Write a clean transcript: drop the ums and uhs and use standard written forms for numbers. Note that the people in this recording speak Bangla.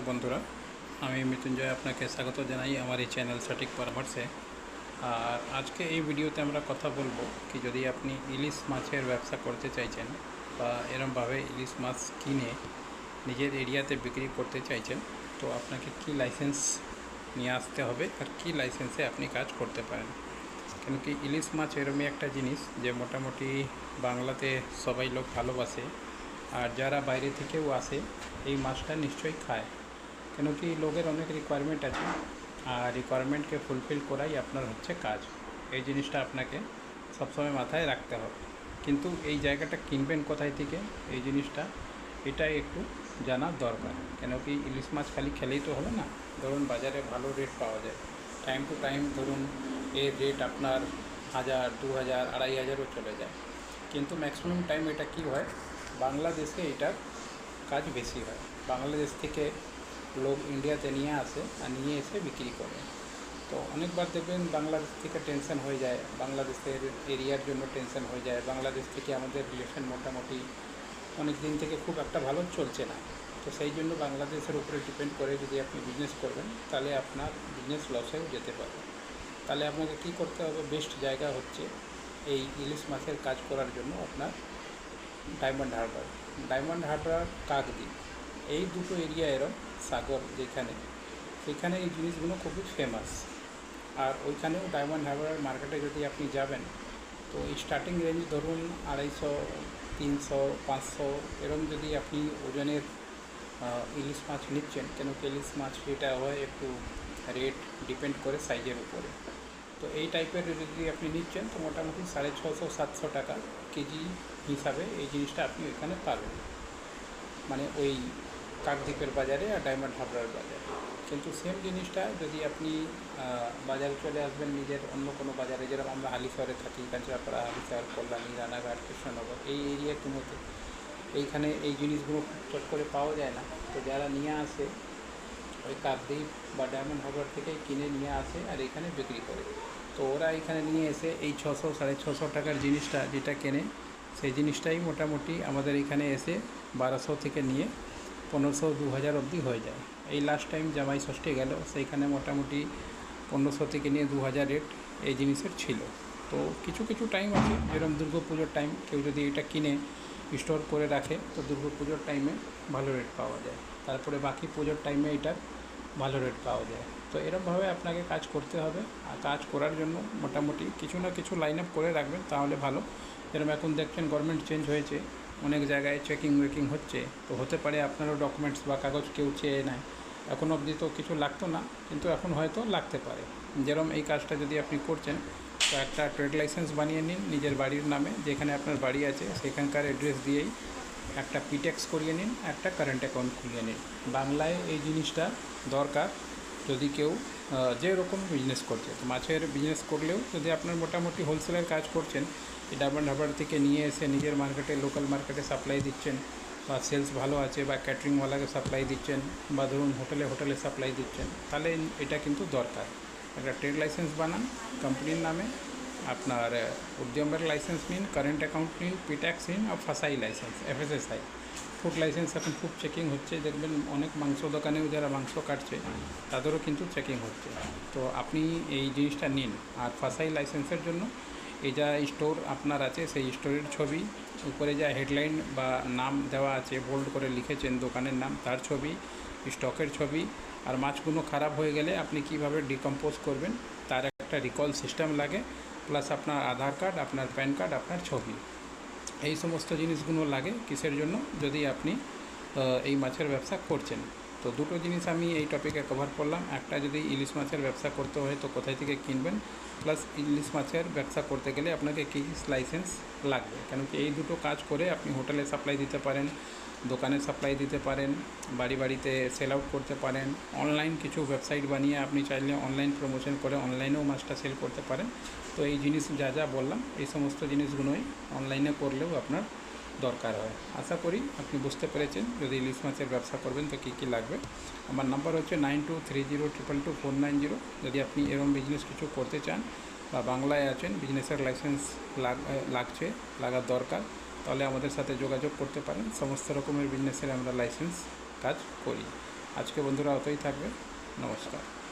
বন্ধুরা, আমি মৃত্যুঞ্জয় আপনাকে স্বাগত জানাই আমার এই চ্যানেল সঠিক পরামর্শে। আর আজকে এই ভিডিওতে আমরা কথা বলবো কি, যদি আপনি ইলিশ মাছের ব্যবসা করতে চাইছেন বা এরমভাবে ইলিশ মাছ কিনে নিজের এরিয়াতে বিক্রি করতে চাইছেন, তো আপনাকে কি লাইসেন্স নিয়ে আসতে হবে আর কি লাইসেন্সে আপনি কাজ করতে পারেন। কেন কি, ইলিশ মাছ এরমই একটা জিনিস যে মোটামুটি বাংলাতে সবাই লোক ভালোবাসে, আর যারা বাইরে থেকেও আসে এই মাছটা নিশ্চয়ই খায়। কেন কি, লোকের অনেক রিকোয়ারমেন্ট আছে, আর রিকোয়ারমেন্টকে ফুলফিল করাই আপনার হচ্ছে কাজ। এই জিনিসটা আপনাকে সবসময় মাথায় রাখতে হবে। কিন্তু এই জায়গাটা কিনবেন কোথায় থেকে, এই জিনিসটা এটাই একটু জানার দরকার। কেন কি, ইলিশ মাছ খালি খেলেই তো হলো না। ধরুন বাজারে ভালো রেট পাওয়া যায়, টাইম টু টাইম ধরুন এর রেট আপনার 1000, 2000, 2500ও চলে যায়। কিন্তু ম্যাক্সিমাম টাইম এটা কি হয়, বাংলাদেশে এটার কাজ বেশি হয়। বাংলাদেশ থেকে লোক ইন্ডিয়াতে নিয়ে আসে আর নিয়ে এসে বিক্রি করে। তো অনেকবার দেখবেন বাংলাদেশ থেকে টেনশন হয়ে যায়, বাংলাদেশের এরিয়ার জন্য টেনশন হয়ে যায়। বাংলাদেশ থেকে আমাদের রিলেশন মোটামুটি অনেক দিন থেকে খুব একটা ভালো চলছে না। তো সেই জন্য বাংলাদেশের উপরে ডিপেন্ড করে যদি আপনি বিজনেস করবেন, তাহলে আপনার বিজনেস লসেও যেতে পারে। তাহলে আপনাকে কী করতে হবে, বেস্ট জায়গা হচ্ছে এই ইলিশ মাছের কাজ করার জন্য আপনার ডায়মন্ড হারবার, কাকদ্বীপ, এই দুটো এরিয়া এরম সাগর যেখানে, সেখানে এই জিনিসগুলো খুবই ফেমাস। আর ওইখানেও ডায়মন্ড হারবার মার্কেটে যদি আপনি যাবেন, তো স্টার্টিং রেঞ্জ ধরুন 250, 300, 500 এরম যদি আপনি ওজনের ইলিশ মাছ নিচ্ছেন। কেন কি, ইলিশ মাছ যেটা হয় একটু রেট ডিপেন্ড করে সাইজের উপরে। তো এই টাইপের যদি আপনি নিচ্ছেন, তো মোটামুটি 650-700 টাকা কেজি হিসাবে এই জিনিসটা আপনি ওইখানে পাবেন, মানে ওই কাকদ্বীপের বাজারে আর ডায়মন্ড হারবার বাজারে। কিন্তু সেম জিনিসটা যদি আপনি বাজারে চলে আসবেন নিজের অন্য কোনো বাজারে, যেরকম আমরা হালিশহরে থাকি, কাঁচরাপাড়া, হালিশহর, কল্যাণী, রানাঘাট, কৃষ্ণনগর, এই এরিয়াগুলোতে এইখানে এই জিনিসগুলো চট করে পাওয়া যায় না। তো যারা নিয়ে আসে ওই কাকদ্বীপ বা ডায়মন্ড হারবার থেকে কিনে নিয়ে আসে আর এখানে বিক্রি করে। তো ওরা এখানে নিয়ে এসে এই 600, 650 টাকার জিনিসটা যেটা কেনে, সেই জিনিসটাই মোটামুটি আমাদের এখানে এসে 1200 থেকে নিয়ে 1500, 2000 অবধি হয়ে যায়। এই লাস্ট টাইম জামাই ষষ্ঠী গেল, সেইখানে মোটামুটি 1500 থেকে নিয়ে 2000 রেট এই জিনিসের ছিল। তো কিছু কিছু টাইম আছে, যেরকম দুর্গাপুজোর টাইম, কেউ যদি এটা কিনে স্টোর করে রাখে, তো দুর্গাপুজোর টাইমে ভালো রেট পাওয়া যায়। তারপরে বাকি পুজোর টাইমে এটার ভালো রেট পাওয়া যায়। তো এরকমভাবে আপনাকে কাজ করতে হবে। আর কাজ করার জন্য মোটামুটি কিছু না কিছু লাইন আপ করে রাখবেন, তাহলে ভালো। যেরকম এখন দেখছেন গভর্নমেন্ট চেঞ্জ হয়েছে, অনেক জায়গায় চেকিং ওয়েকিং হচ্ছে। তো হতে পারে আপনারও ডকুমেন্টস বা কাগজ কেউ চেয়ে নেয়। এখন অবধি তো কিছু লাগতো না, কিন্তু এখন হয়তো লাগতে পারে। যেরকম এই কাজটা যদি আপনি করছেন, তো একটা ট্রেড লাইসেন্স বানিয়ে নিন নিজের বাড়ির নামে, যেখানে আপনার বাড়ি আছে সেখানকার অ্যাড্রেস দিয়েই একটা পিটেক্স করিয়ে নিন, একটা কারেন্ট অ্যাকাউন্ট খুলিয়ে নিন। বাংলায় এই জিনিসটা দরকার যদি কেউ যে রকম বিজনেস করছে। তো মাছের বিজনেস করলেও যদি আপনার মোটামুটি হোলসেলের কাজ করছেন, এই ডায়মন্ড হারবার থেকে নিয়ে এসে নিজের মার্কেটে, লোকাল মার্কেটে সাপ্লাই দিচ্ছেন, বা সেলস ভালো আছে, বা ক্যাটারিংওয়ালাকে সাপ্লাই দিচ্ছেন, বা ধরুন হোটেলে সাপ্লাই দিচ্ছেন, তাহলে এটা কিন্তু দরকার। একটা ট্রেড লাইসেন্স বানান কোম্পানির নামে, আপনার উদ্যমের লাইসেন্স নিন, কারেন্ট অ্যাকাউন্ট নিন, পিট্যাক্স নিন, আর ফাসাই লাইসেন্স, FSSAI। ফুড লাইসেন্স এখন খুব চেকিং হচ্ছে, দেখবেন অনেক মাংস দোকানেও যারা মাংস কাটছে তাদেরও কিন্তু চেকিং হচ্ছে। তো আপনি এই জিনিসটা নিন। আর ফাসাই লাইসেন্সের জন্য এই যা স্টোর আপনার আছে, সেই স্টোরের ছবি, উপরে যা হেডলাইন বা নাম দেওয়া আছে বোল্ড করে লিখেছেন দোকানের নাম, তার ছবি, স্টকের ছবি, আর মাছগুলো খারাপ হয়ে গেলে আপনি কিভাবে ডিকম্পোজ করবেন তার একটা রিকল সিস্টেম লাগে, প্লাস আপনার আধার কার্ড, আপনার প্যান কার্ড, আপনার ছবি। এই সমস্ত জিনিসগুলো লাগে কিসের জন্য, যদি আপনি এই মাছের ব্যবসা করছেন। তো দুটো জিনিস আমি এই টপিকে কভার করলাম। একটা, যদি ইলিশ মাছের ব্যবসা করতে হয় তো কোথায় থেকে কিনবেন, প্লাস ইলিশ মাছের ব্যবসা করতে গেলে আপনাকে কী লাইসেন্স লাগবে। কেন কি, এই দুটো কাজ করে আপনি হোটেলে সাপ্লাই দিতে পারেন, দোকানে সাপ্লাই দিতে পারেন, বাড়িতে সেল আউট করতে পারেন। অনলাইন কিছু ওয়েবসাইট বানিয়ে আপনি চাইলে অনলাইন প্রমোশন করে অনলাইনেও মাছটা সেল করতে পারেন। তো এই জিনিস যা বললাম, এই সমস্ত জিনিসগুলোই অনলাইনে করলেও আপনার দরকার হয়। আশা করি আপনি বুঝতে পেরেছেন। যদি ইলিশ মাছের ব্যবসা করবেন তো কী কী লাগবে। আমার নাম্বার হচ্ছে 9230222490। যদি আপনি এরকম বিজনেস কিছু করতে চান বা বাংলায় আছেন, বিজনেসের লাইসেন্স লাগার দরকার, তাহলে আমাদের সাথে যোগাযোগ করতে পারেন। সমস্ত রকমের বিজনেসের আমরা লাইসেন্স কাজ করি। আজকে বন্ধুরা অতই থাকবে। নমস্কার।